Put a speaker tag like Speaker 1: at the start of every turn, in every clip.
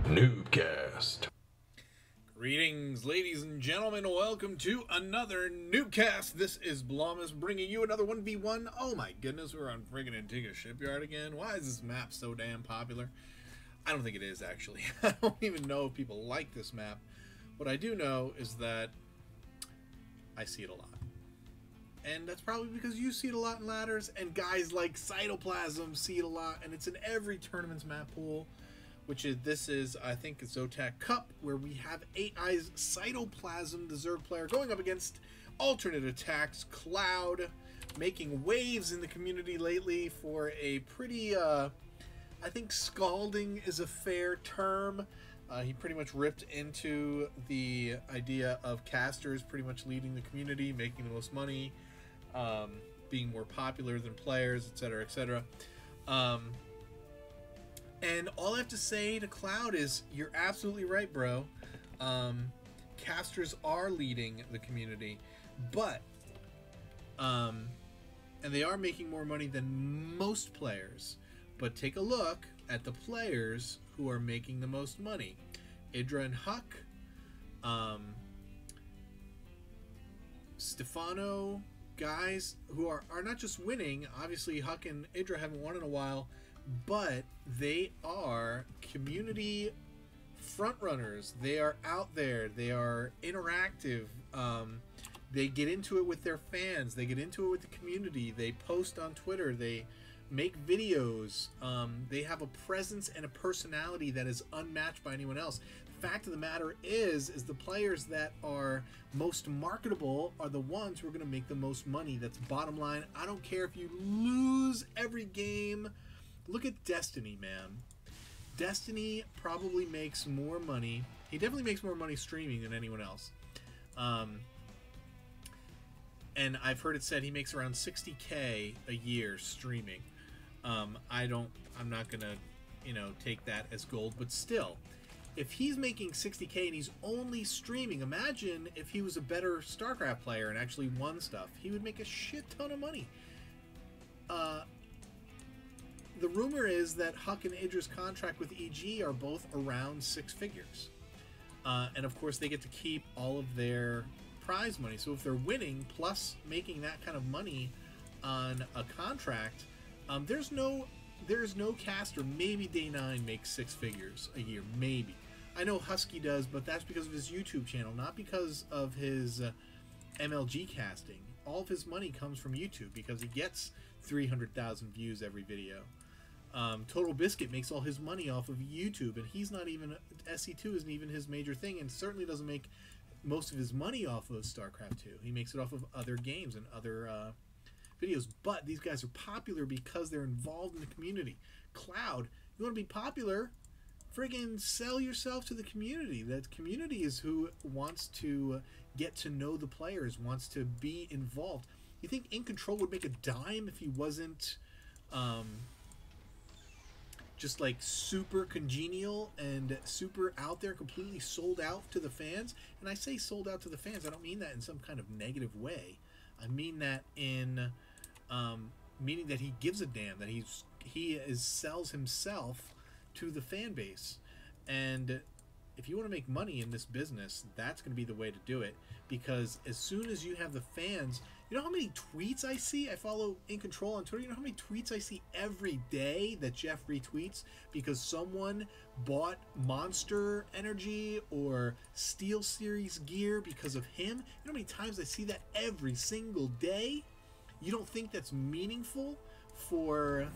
Speaker 1: NuubCast.
Speaker 2: Greetings, ladies and gentlemen. Welcome to another NuubCast. This is Blomus bringing you another 1v1. Oh my goodness, we're on friggin' Antigua Shipyard again. Why is this map so damn popular? I don't think it is, actually. I don't even know if people like this map. What I do know is that I see it a lot. And that's probably because you see it a lot in ladders, and guys like Cytoplasm see it a lot, and it's in every tournament's map pool. This is, I think, Zotac Cup, where we have 8 Eyes Cytoplasm, the Zerg player, going up against alternate attacks. Cloud, making waves in the community lately for a pretty, I think scalding is a fair term. He pretty much ripped into the idea of casters pretty much leading the community, making the most money, being more popular than players, etc., etc. And all I have to say to Cloud is, you're absolutely right, bro. Casters are leading the community, but and they are making more money than most players. But take a look at the players who are making the most money. Idra and Huck, Stefano, guys who are not just winning. Obviously, Huck and Idra haven't won in a while, but they are community front runners. They are out there. They are interactive. They get into it with their fans. They get into it with the community. They post on Twitter. They make videos. They have a presence and a personality that is unmatched by anyone else. The fact of the matter is the players that are most marketable are the ones who are going to make the most money. That's bottom line. I don't care if you lose every game. Look at Destiny, man. Destiny probably makes more money. He definitely makes more money streaming than anyone else. And I've heard it said he makes around 60K a year streaming. I'm not gonna, take that as gold, but still, if he's making 60K and he's only streaming, imagine if he was a better StarCraft player and actually won stuff. He would make a shit ton of money. The rumor is that Huck and Idra's contract with EG are both around 6 figures. And of course they get to keep all of their prize money. So if they're winning plus making that kind of money on a contract, there's no caster, maybe Day 9 makes 6 figures a year, maybe. I know Husky does, but that's because of his YouTube channel, not because of his MLG casting. All of his money comes from YouTube because he gets 300,000 views every video. Total Biscuit makes all his money off of YouTube, and he's not even, SC2 isn't even his major thing, and certainly doesn't make most of his money off of StarCraft 2. He makes it off of other games and other videos. But these guys are popular because they're involved in the community. Cloud, you want to be popular? Friggin' sell yourself to the community. That community is who wants to get to know the players, wants to be involved. You think In Control would make a dime if he wasn't just like super congenial and super out there, completely sold out to the fans? And I say sold out to the fans, I don't mean that in some kind of negative way. I mean that in meaning that he gives a damn, that he sells himself to the fan base. And if you want to make money in this business, that's going to be the way to do it, because as soon as you have the fans, you know how many tweets I see? I follow In Control on Twitter. You know how many tweets I see every day that Jeff retweets because someone bought Monster Energy or Steel Series gear because of him? You know how many times I see that every single day? You don't think that's meaningful for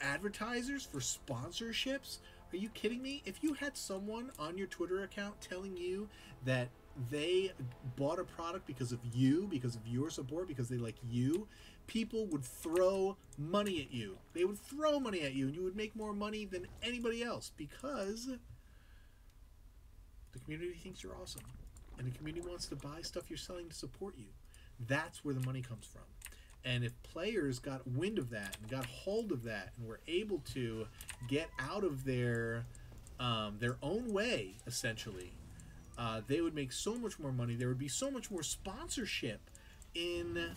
Speaker 2: advertisers, for sponsorships? Are you kidding me? If you had someone on your Twitter account telling you that they bought a product because of you, because of your support, because they like you, people would throw money at you. They would throw money at you, and you would make more money than anybody else because the community thinks you're awesome. And the community wants to buy stuff you're selling to support you. That's where the money comes from. And if players got wind of that and got hold of that and were able to get out of their own way, essentially, they would make so much more money. There would be so much more sponsorship in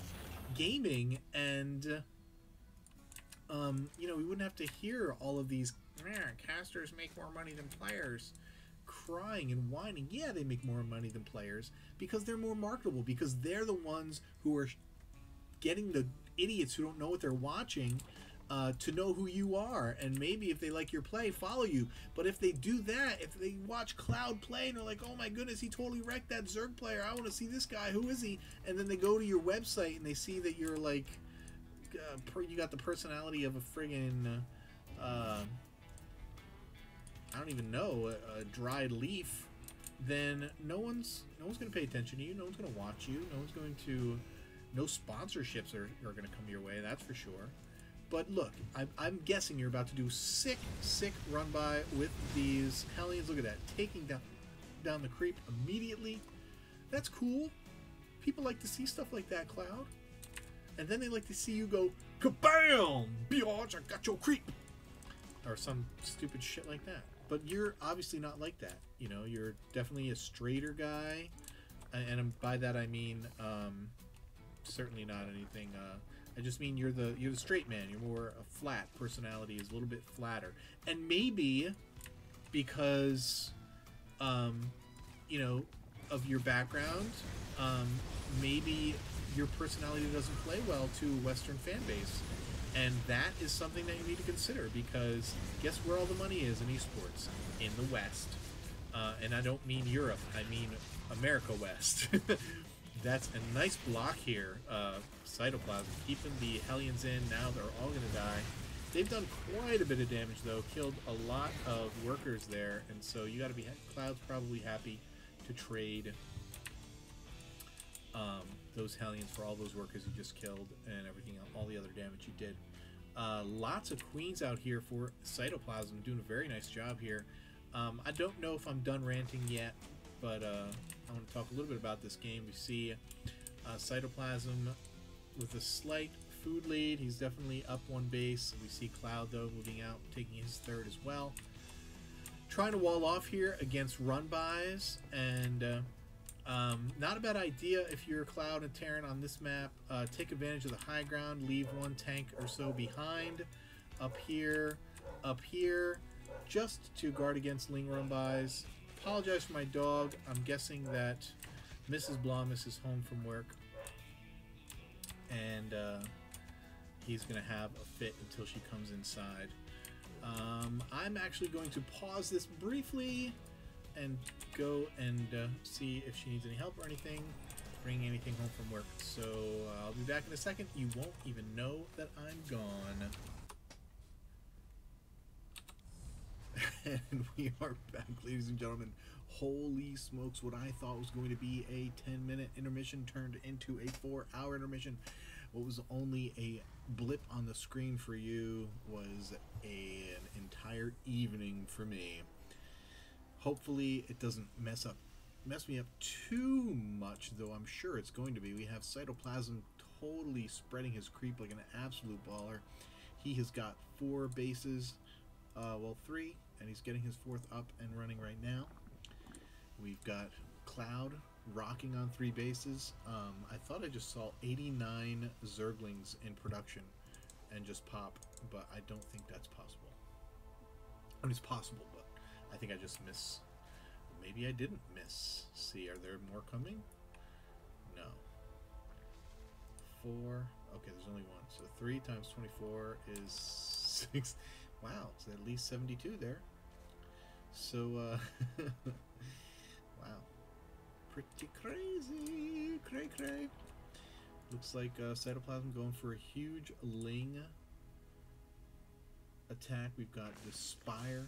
Speaker 2: gaming, and we wouldn't have to hear all of these casters make more money than players. Crying and whining. Yeah, they make more money than players because they're more marketable, because they're the ones who are getting the idiots who don't know what they're watching to know who you are, and maybe if they like your play, follow you. But if they do that, if they watch Cloud play and they're like, oh my goodness, he totally wrecked that Zerg player, I want to see this guy, who is he? And then they go to your website and they see that you're like you got the personality of a friggin' I don't even know, a dried leaf, then no one's going to pay attention to you. No one's going to watch you. No sponsorships are going to come your way, that's for sure. But look, I'm guessing you're about to do sick run by with these Hellions. Look at that, taking down the creep immediately. That's cool. People like to see stuff like that, Cloud. And then they like to see you go, kabam! Biatch, I got your creep! Or some stupid shit like that. But you're obviously not like that. You know, you're definitely a straighter guy. And by that I mean, certainly not anything, I just mean you're the straight man. You're more a flat personality, is a little bit flatter. And maybe because, you know, of your background, maybe your personality doesn't play well to a Western fan base. And that is something that you need to consider, because guess where all the money is in esports? In the West. And I don't mean Europe, I mean America West. That's a nice block here. Cytoplasm keeping the Hellions in. Now they're all going to die. They've done quite a bit of damage, though. Killed a lot of workers there. And so you got to be... Cloud's probably happy to trade those Hellions for all those workers you just killed and everything else, all the other damage you did. Lots of queens out here for Cytoplasm, doing a very nice job here. I don't know if I'm done ranting yet, but I want to talk a little bit about this game. We see Cytoplasm with a slight food lead. He's definitely up one base. We see Cloud, though, moving out, taking his third as well. Trying to wall off here against run-bys, and not a bad idea if you're Cloud and Terran on this map. Take advantage of the high ground, leave one tank or so behind, up here, just to guard against Ling run-bys. Apologize for my dog. I'm guessing that Mrs. Blomus is home from work, and he's going to have a fit until she comes inside. I'm actually going to pause this briefly and go and see if she needs any help or anything, bring anything home from work. So I'll be back in a second. You won't even know that I'm gone. And we are back, ladies and gentlemen. Holy smokes, what I thought was going to be a 10-minute intermission turned into a 4-hour intermission. What was only a blip on the screen for you was an entire evening for me. Hopefully it doesn't mess me up too much, though I'm sure it's going to be. We have Cytoplasm totally spreading his creep like an absolute baller. He has got 4 bases, well 3, and he's getting his 4th up and running right now. We've got Cloud rocking on 3 bases. I thought I just saw 89 Zerglings in production and just pop, but I don't think that's possible. I mean, it's possible, but I think I just miss. Maybe I didn't miss. See, are there more coming? No. 4. Okay, there's only 1. So 3 times 24 is 6. Wow, it's at least 72 there. So, wow. Pretty crazy. Cray. Looks like Cytoplasm going for a huge Ling attack. We've got the Spire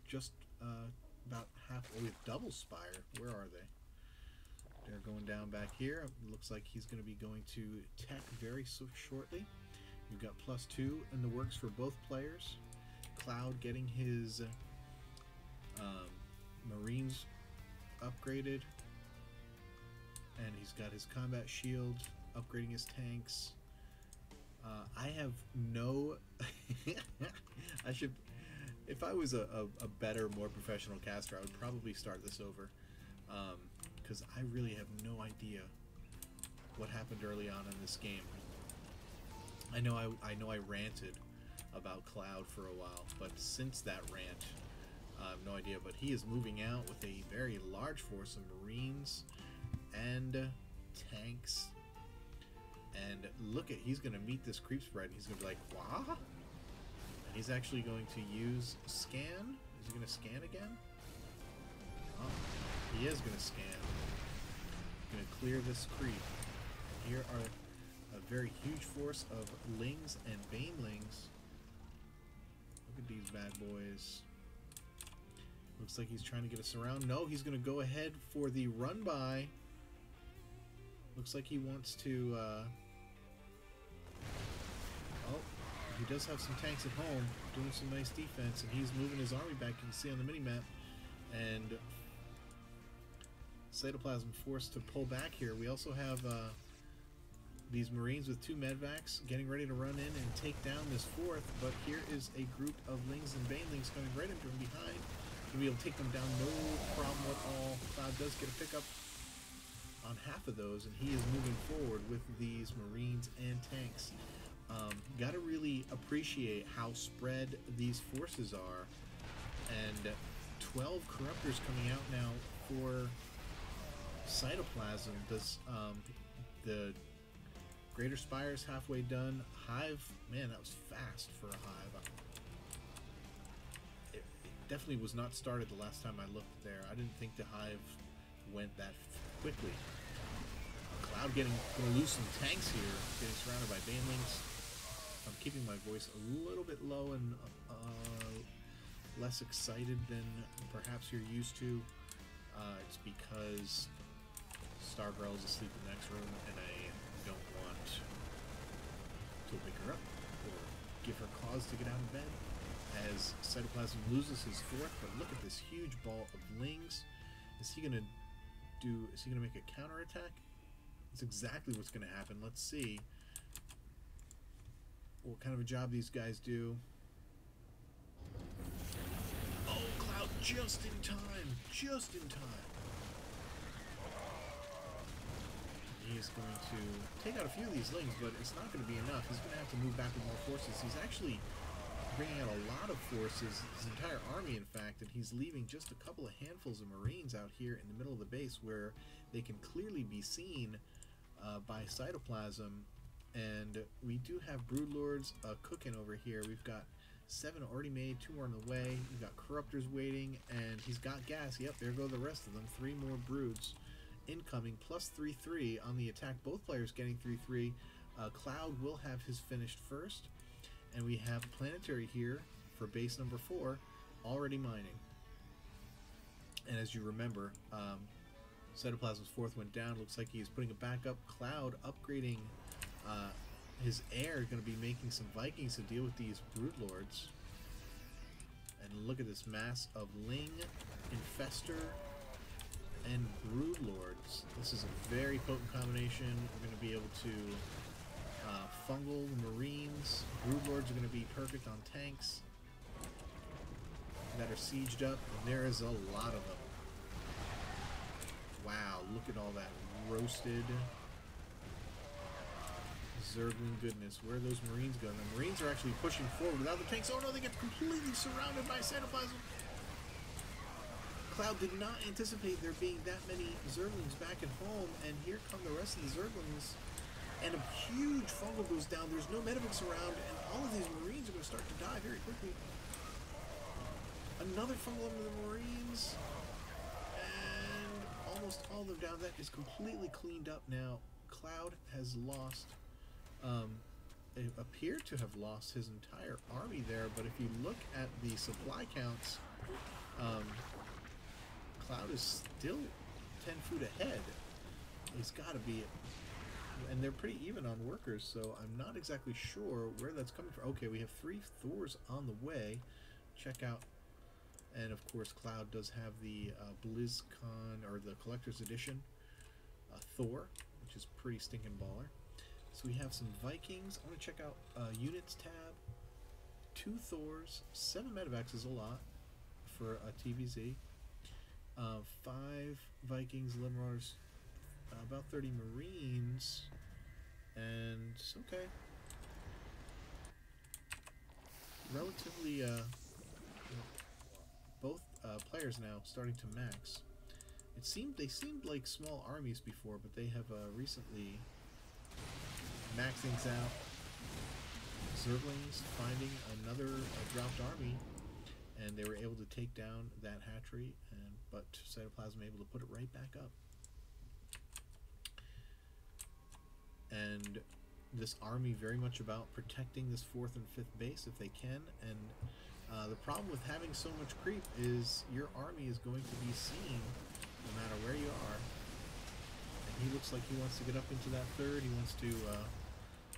Speaker 2: just about half. Oh, we have double Spire. Where are they? They're going down back here. It looks like he's going to be going to tech very shortly. We've got +2 in the works for both players. Cloud getting his Marines upgraded, and he's got his combat shield, upgrading his tanks. I have no I should, if I was a better, more professional caster, I would probably start this over, because I really have no idea what happened early on in this game. I know I ranted about Cloud for a while, but since that rant, I have no idea. But he is moving out with a very large force of Marines and tanks. And look at, he's going to meet this creep spread, and he's going to be like, "Wah?" And he's actually going to use scan. Is he going to scan again? Oh, he is going to scan. Going to clear this creep. Here are a very huge force of Lings and Banelings. Look at these bad boys. Looks like he's trying to get us around. No, he's going to go ahead for the run by. Looks like he wants to... Oh, he does have some tanks at home, doing some nice defense, and he's moving his army back. You can see on the mini-map. And Cytoplasm forced to pull back here. We also have these Marines with 2 medvacs getting ready to run in and take down this 4th, but here is a group of Lings and Banelings coming right in from behind. We'll be able to take them down, no problem at all. Cloud does get a pickup on half of those, and he is moving forward with these Marines and tanks. Got to really appreciate how spread these forces are, and 12 Corruptors coming out now for Cytoplasm. Does the Greater Spire's halfway done. Hive, man, that was fast for a Hive. It definitely was not started the last time I looked there. I didn't think the Hive went that quickly. Cloud going to lose some tanks here, getting surrounded by Banelings. I'm keeping my voice a little bit low and less excited than perhaps you're used to. It's because Stargirl is asleep in the next room, and I don't want to wake her up or give her cause to get out of bed as Cytoplasm loses his 4th. But look at this huge ball of Lings. Is he gonna make a counterattack? That's exactly what's gonna happen. Let's see what kind of a job these guys do. Oh, Cloud just in time, just in time. He is going to take out a few of these Lings, but it's not going to be enough. He's going to have to move back with more forces. He's actually bringing out a lot of forces, his entire army, in fact, and he's leaving just a couple of handfuls of Marines out here in the middle of the base where they can clearly be seen by Cytoplasm. And we do have Broodlords cooking over here. We've got 7 already made, 2 more on the way. We've got Corruptors waiting, and he's got gas. Yep, there go the rest of them. 3 more Broods incoming, plus 3/3 on the attack. Both players getting 3/3. Cloud will have his finished first, and we have Planetary here for base number 4 already mining. And as you remember, Cytoplasm's 4th went down. Looks like he's putting it back up. Cloud upgrading his heir, going to be making some Vikings to deal with these Broodlords. And look at this mass of Ling, Infestor, and Broodlords. This is a very potent combination. We're going to be able to fungal Marines. Broodlords are going to be perfect on tanks that are sieged up, and there is a lot of them. Wow, look at all that roasted Zergling goodness. Where are those Marines going? The Marines are actually pushing forward without the tanks. Oh no, they get completely surrounded by Cytoplasm. Cloud did not anticipate there being that many Zerglings back at home, and here come the rest of the Zerglings. And a huge fungal goes down. There's no medivacs around, and all of these Marines are going to start to die very quickly. Another fungal into the Marines, and almost all of them down. That is completely cleaned up now. Cloud has lost, it appeared to have lost his entire army there, but if you look at the supply counts, Cloud is still 10 foot ahead. He's got to be, and they're pretty even on workers, so I'm not exactly sure where that's coming from. Okay, we have 3 Thors on the way. Check out, and of course Cloud does have the BlizzCon, or the Collector's Edition Thor, which is pretty stinking baller. So we have some Vikings. I want to check out Units tab. 2 Thors, 7 medevacs is a lot for a TvZ. 5 Vikings, 11 Marauders, about 30 Marines, and okay. relatively, both players now starting to max. They seemed like small armies before, but they have recently maxed things out. Zerglings finding another dropped army, and they were able to take down that hatchery, but Cytoplasm able to put it right back up. And this army very much about protecting this 4th and 5th base if they can, and the problem with having so much creep is your army is going to be seen no matter where you are. And he looks like he wants to get up into that 3rd. He wants to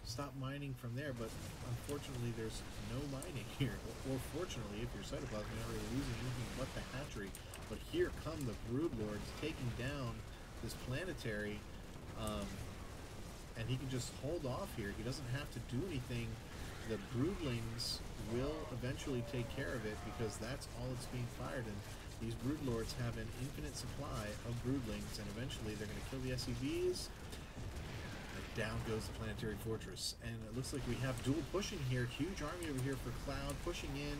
Speaker 2: stop mining from there, but unfortunately there's no mining here. Or fortunately, if you're Cytoplasm, you're not really losing anything but the hatchery. But here come the Broodlords taking down this planetary, and he can just hold off here. He doesn't have to do anything. The Broodlings will eventually take care of it because that's all it's being fired, and these Broodlords have an infinite supply of Broodlings, and eventually they're going to kill the SCVs. Down goes the planetary fortress, and it looks like we have dual pushing here. Huge army over here for Cloud, pushing in,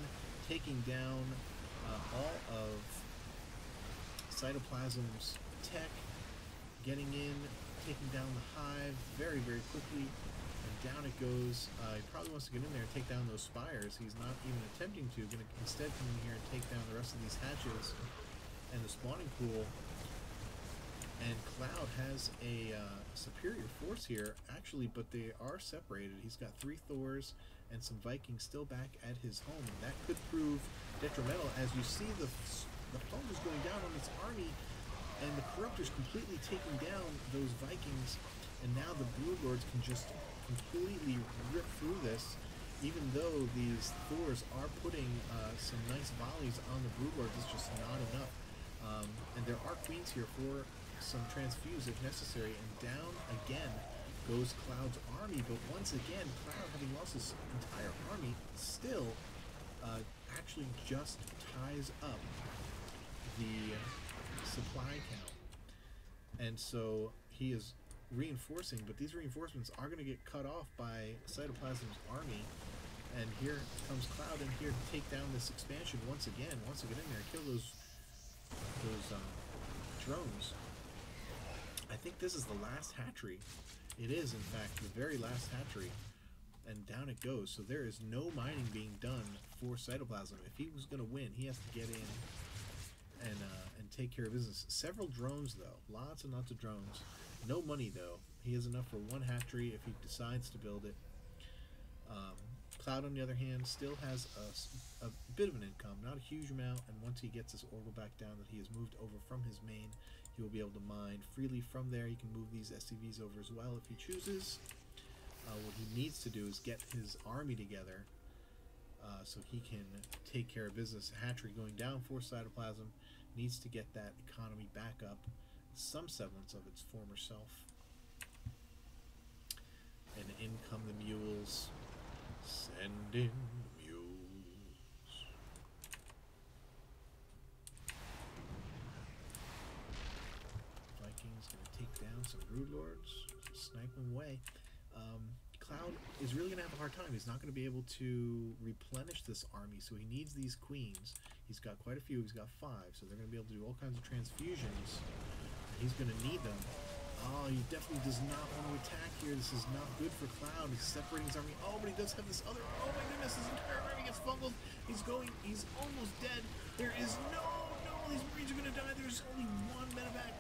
Speaker 2: taking down all of Cytoplasm's tech, getting in, taking down the hive very, very quickly, and down it goes. He probably wants to get in there and take down those spires. He's not even attempting to. Going to instead come in here and take down the rest of these hatches and the spawning pool. And Cloud has a superior force here, actually, but they are separated. He's got 3 Thors and some Vikings still back at his home, and that could prove detrimental as you see the fungus going down on its army, and the Corruptors completely taking down those Vikings, and now the Broodlords can just completely rip through this, even though these Thors are putting some nice volleys on the Broodlords. It's just not enough. And there are queens here for some transfuse if necessary, and down again goes Cloud's army, but once again Cloud, having lost his entire army, still actually just ties up the supply count, and so he is reinforcing, but these reinforcements are going to get cut off by Cytoplasm's army, and here comes Cloud in here to take down this expansion once again, wants to get in there and kill those drones. I think this is the last hatchery. It is, in fact, the very last hatchery. And down it goes. So there is no mining being done for Cytoplasm. If he was going to win, he has to get in and take care of business. Several drones, though. Lots and lots of drones. No money, though. He has enough for 1 hatchery if he decides to build it. Cloud, on the other hand, still has a bit of an income. Not a huge amount. And once he gets his orbital back down that he has moved over from his main, he will be able to mine freely from there. He can move these SCVs over as well if he chooses. What he needs to do is get his army together so he can take care of business. Hatchery going down for Cytoplasm, needs to get that economy back up, some semblance of its former self. And in come the mules. Send in the mules. Vikings gonna take down some Broodlords, snipe them away. Cloud is really going to have a hard time. He's not going to be able to replenish this army, so he needs these queens. He's got quite a few. He's got 5, so they're going to be able to do all kinds of transfusions. He's going to need them. Oh, he definitely does not want to attack here. This is not good for Cloud. He's separating his army. Oh, but he does have this other... Oh my goodness, his entire army gets bungled. He's almost dead. There is no, these Marines are going to die. There's only 1 medevac.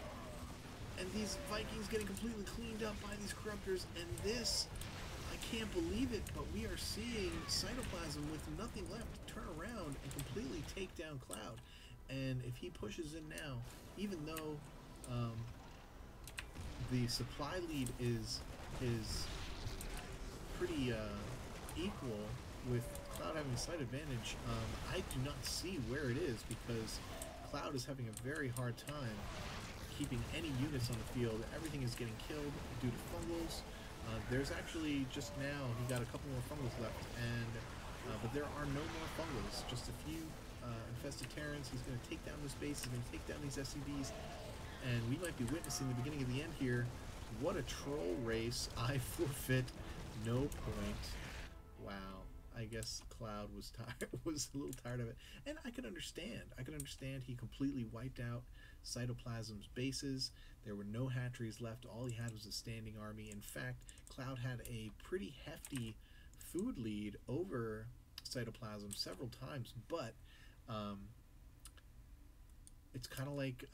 Speaker 2: And these Vikings getting completely cleaned up by these Corruptors, and this... I can't believe it, but we are seeing Cytoplasm with nothing left to turn around and completely take down Cloud. And if he pushes in now, even though the supply lead is pretty equal with Cloud having a slight advantage, I do not see where it is because Cloud is having a very hard time keeping any units on the field. Everything is getting killed due to fungals. There's actually, just now, he got a couple more fungals left, and but there are no more fungals, just a few infested Terrans. He's going to take down this base, he's going to take down these SCVs, and we might be witnessing the beginning of the end here. What a troll race. I forfeit, no point. Wow. I guess Cloud was tired, was a little tired of it, and I could understand. I could understand. He completely wiped out Cytoplasm's bases. There were no hatcheries left. All he had was a standing army. In fact, Cloud had a pretty hefty food lead over Cytoplasm several times, but it's kind of like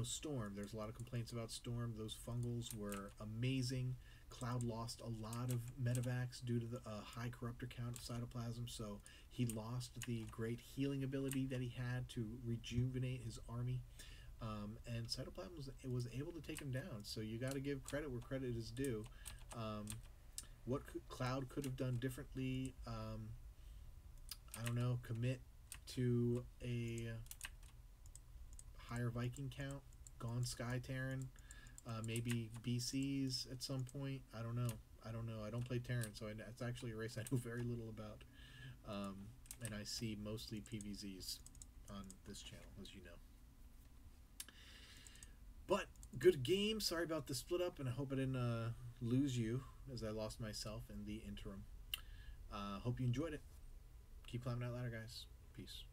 Speaker 2: Storm. There's a lot of complaints about Storm. Those fungals were amazing. Cloud lost a lot of medevacs due to the high corruptor count of Cytoplasm, so he lost the great healing ability that he had to rejuvenate his army. And Cytoplasm was able to take him down. So you got to give credit where credit is due. What Cloud could have done differently? I don't know. Commit to a higher Viking count. Gone Sky Terran. Maybe BCs at some point. I don't know. I don't play Terran, so it's actually a race I know very little about. And I see mostly PvZs on this channel, as you know. But good game. Sorry about the split up, and I hope I didn't lose you as I lost myself in the interim. Hope you enjoyed it. Keep climbing that ladder, guys. Peace.